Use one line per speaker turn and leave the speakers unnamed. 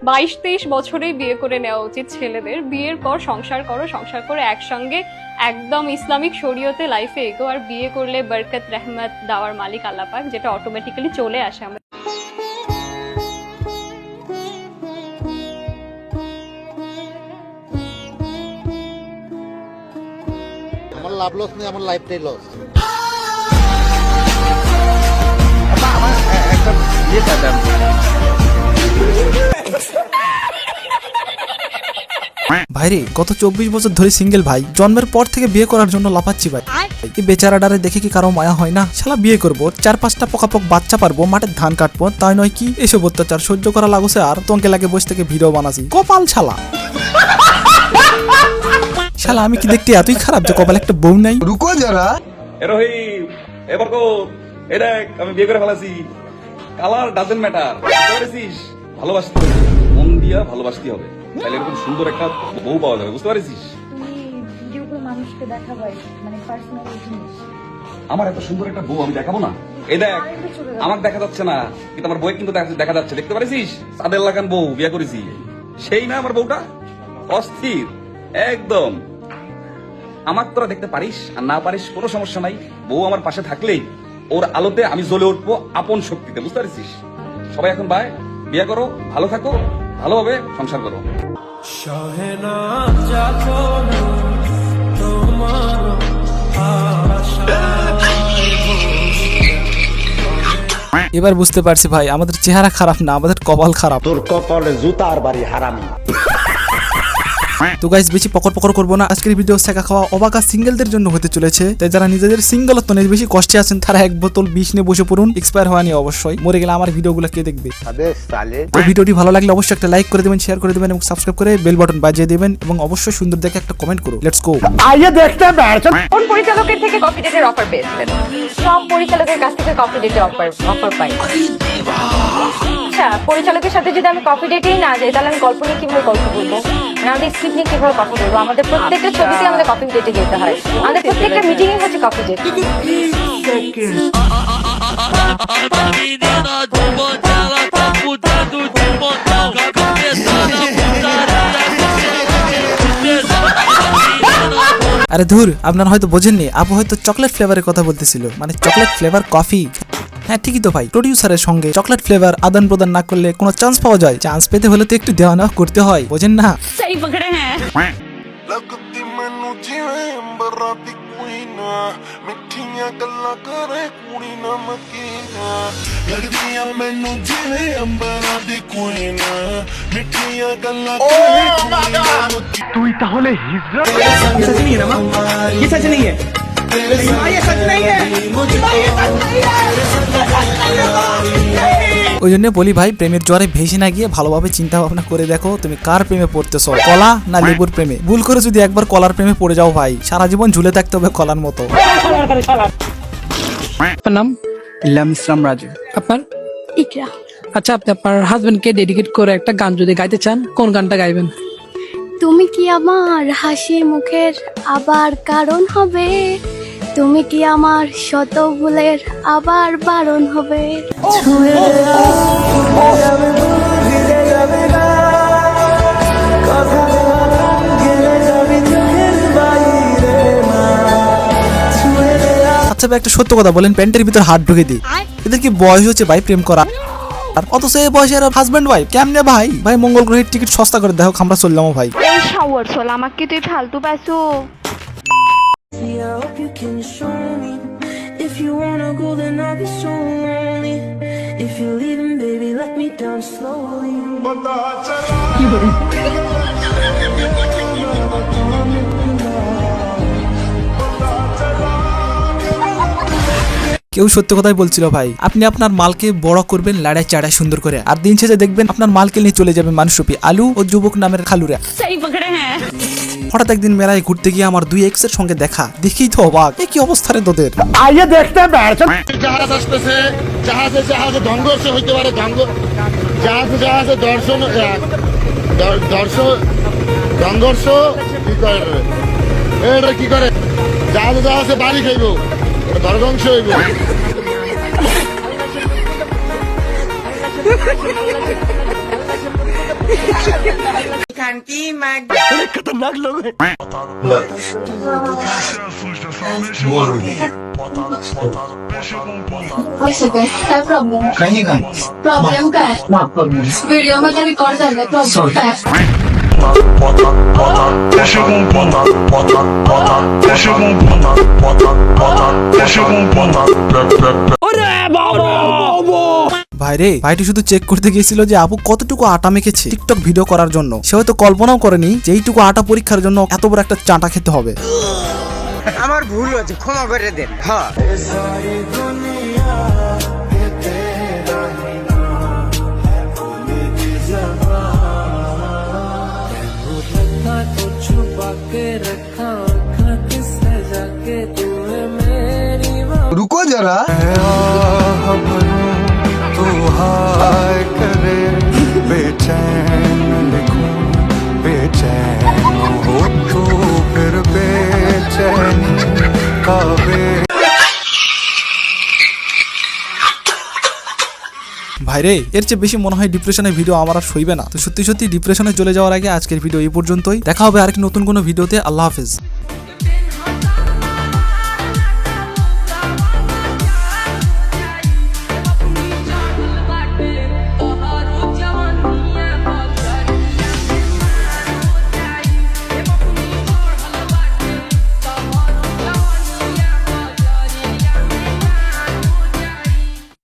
22-23 বছরেই বিয়ে করে নেওয়া উচিত ছেলেদের। বিয়ের পর সংসার করো, সংসার করে একসঙ্গে একদম ইসলামিক শরীয়তে লাইফে এগো। আর বিয়ে করলে বরকত রহমত দেওয়ার মালিক আল্লাহ পাক, যেটা অটোমেটিক্যালি চলে আসে আমাদের।
আমার লাভ লস নেই, আমার লাইফটাই লস।
ভাইরে গত 24 বছর ধরে সিঙ্গেল ভাই, জন্মের পর থেকে বিয়ে করার জন্য লাফাচ্ছি ভাই। এই বেচারাডারে দেখে কি কারো মায়া হয় না? শালা বিয়ে করবো, 4-5টা পোকাপোক বাচ্চা পারবো, মাঠে ধান কাটবো, তাই নয় কি এসব অত্যাচার সহ্য করা লাগছে। আর তোকে লাগে বসে থেকে ভিডিও বানাসি, কপাল শালা। শালা আমি কি দেখতে এতই খারাপ যে কপাল একটা বউ নাই?
রুকো যারা
রহিম, এবার কো এই দেখ আমি বিয়ে করে ফেলাছি। কালার ডাজেন্ট ম্যাটার, বুঝতে ভালোবাসতে হবে, মন দিয়া ভালোবাসতে হবে, তাহলে এরকম সুন্দর একটা বউ পাওয়া যাবে, বুঝতে পারছিস?
মানুষকে দেখাবাই মানে পার্সোনাল জিনিস।
আমার এত সুন্দর একটা বউ আমি দেখাবো না? এই দেখ আমাকে দেখা যাচ্ছে না, কিন্তু আমার বই কিন্তু দেখা যাচ্ছে, দেখতে পারছিস? চাঁদের লাগান বউ বিয়ে করেছি, সেই না আমার বউটা? অস্থির একদম। আমাকে তোরা দেখতে পারিস আর না পারিস কোনো সমস্যা নাই, বউ আমার পাশে থাকলেই ওর আলোতে আমি জ্বলে উঠবো আপন শক্তিতে, বুঝতে পারছিস? সবাই এখন বাই, বিয়ে করো, ভালো থাকো, ভালোভাবে সংসার করো।
এবার বুঝতে পারছি ভাই, আমাদের চেহারা খারাপ না, আমাদের কপাল খারাপ।
তোর কপালে জুতার বাড়ি হারামি।
তো গাইস বেশি পকর করবো না, আজকের ভিডিও শেখা খাওয়া অবাকা সিঙ্গেলদের জন্য হতে চলেছে। তাই যারা নিজেদের সিঙ্গেলত্ব নিয়ে বেশি কষ্টে আছেন তারা এক বোতল বিষ নিয়ে বসে পড়ুন। এক্সপায়ার হওয়া নিয়ে অবশ্যই, মরে গেলে আমার ভিডিওগুলো কে দেখবে? তো ভিডিওটি ভালো লাগলে অবশ্যই একটা লাইক করে দেবেন, শেয়ার করে দেবেন এবং সাবস্ক্রাইব করে বেল বাটন বাজিয়ে দেবেন এবং অবশ্যই সুন্দর দেখে একটা কমেন্ট করো। Let's go.
আইয়ে দেখতে
কোন পরিচালকের থেকে কপি ডেটের অফার পেয়েছিলেন? সব পরিচালকের কাছ থেকে কপি ডেটের অফার পাই। আচ্ছা, পরিচালকের সাথে যদি আমি কপি ডেটেই না যাই তাহলে আমি গল্প নিয়ে কিভাবে গল্প বলবো? আমাদের স্ক্রিপ্ট নিয়ে কিভাবে কথা বলবো? আমাদের প্রত্যেকটা ছবিতে আমাদের কপি ডেটে যেতে হয়, আমাদের প্রত্যেকটা মিটিং এ হচ্ছে কপি ডেট।
আরে ধুর, আপনারা হয়তো বোঝেননি, আপু হয়তো চকলেট ফ্লেভারের কথা বলতেছিল, মানে চকলেট ফ্লেভার কফি। হ্যাঁ ঠিকই তো ভাই, প্রডিউসারের সঙ্গে চকলেট ফ্লেভার আদান প্রদান না করলে কোনো চান্স পাওয়া যায়? চান্স পেতে হলে তো একটু দেওয়া নেওয়া করতে হয়, বোঝেন না?
সেই পকড়ে হ্যাঁ।
ਲੱਗਦੀ ਮੈਨੂੰ ਜਿਵੇਂ ਅੰਬਰਾਂ ਦੀ ਕੋਈ ਨਾ ਮਿੱਠੀਆਂ ਗੱਲਾਂ ਕਰੇ ਕੁੜੀ ਨਮਕੀਨਾ ਲੱਗਦੀਆਂ ਮੈਨੂੰ ਜਿਵੇਂ ਅੰਬਰਾਂ ਦੀ ਕੋਈ ਨਾ ਮਿੱਠੀਆਂ ਗੱਲਾਂ ਕਰੇ ਕੁੜੀ ਨਮਕੀਨਾ ਤੂੰ তাহলে হিজরা सच नहीं है ना मां, ये सच नहीं है, ये सच नहीं है, ये सच नहीं है।
ওই জন্য বলি ভাই, প্রেমের জ্বরে ভেসে না গিয়ে ভালোভাবে চিন্তা ভাবনা করে দেখো তুমি কার প্রেমে পড়তেছো, কলা না লেবুর প্রেমে। ভুল করে যদি একবার কলার প্রেমে পড়ে যাও ভাই, সারা জীবন ঝুলে থাকতে হবে কলার মতো।
আপনার নাম? ইলাম ইসলাম রাজু। আপনার?
ইকরা।
আচ্ছা, আপনি আপনার হাজবেন্ডকে ডেডিকেট করে একটা গান যদি গাইতে চান, কোন গানটা গাইবেন?
তুমি কি আমার হাসি মুখের আবার কারণ হবে, তুমি কি আমার শত ভুলের আবার বারণ হবে।
আচ্ছা ভাই, একটা সত্য কথা বলেন, প্যান্টের ভিতর হাত ঢুকে দিই, এদের কি বয়স হচ্ছে ভাই প্রেম করা? আর অথচ এই বয়সে হাজবেন্ড ওয়াইফ কেমনে ভাই? ভাই মঙ্গল গ্রহের টিকিট সস্তা করে দেখো, আমরা চললাম ভাই।
এই শাওয়ার সোল আমাকে তুই ফালতু পাইছো।
If you wanna go then I'll be so lonely. If you're leaving baby let me down slowly.
কেউ সত্য কথাই বলছিল ভাই, আপনি আপনার মালকে বড় করবেন লাড়াই চাড়াই সুন্দর করে, আর দিন শেষে দেখবেন আপনার মালকে নিয়ে চলে যাবে মানুষরূপী আলু ও যুবক নামের খালুরা।
সেই পকড়ে হ্যাঁ।
হঠাৎ একদিন মেলায় ঘুরতে গিয়ে আমার 2 এক্সের সঙ্গে দেখা, দেখেই তো অবাক, এ কি অবস্থা রে তোদের?
আইয়ে দেখতে জাহাজ আসতেছে, জাহাজে ধ্বংস হইতে পারে, জাহাজে দর্শন সংঘর্ষ কি করে, এটা কি করে? জাহাজে বাড়ি খাইব, দর্শংস হইব।
काय प्रॉब्लेम
काही नाही
प्रॉब्लेम काय व्हिडिओ मध्ये रेकॉर्ड झालाय प्रॉब्लेम काय
ভাইরে, ভাইটি শুধু চেক করতে গিয়েছিল যে আপু কতটুকু আটা মেখেছে টিকটক ভিডিও করার জন্য। সে হয়তো কল্পনাও করেনি যে এইটুকু আটা পরীক্ষার জন্য এত বড় একটা চাটা খেতে হবে।
আমার ভুল হয়েছে, ক্ষমা করে দেন। হ্যাঁ रुको जरा तू हाय करे बेचैन लिखूं बेचैन हो तो फिर बेचैन का
ভাইরে, এর চেয়ে বেশি মনে হয় ডিপ্রেশনের ভিডিও আমার আর সইবে না। তো সত্যি সত্যি ডিপ্রেশনে চলে যাওয়ার আগে আজকের ভিডিও এই পর্যন্তই। দেখা হবে আরেক নতুন কোনো ভিডিওতে। আল্লাহ হাফেজ।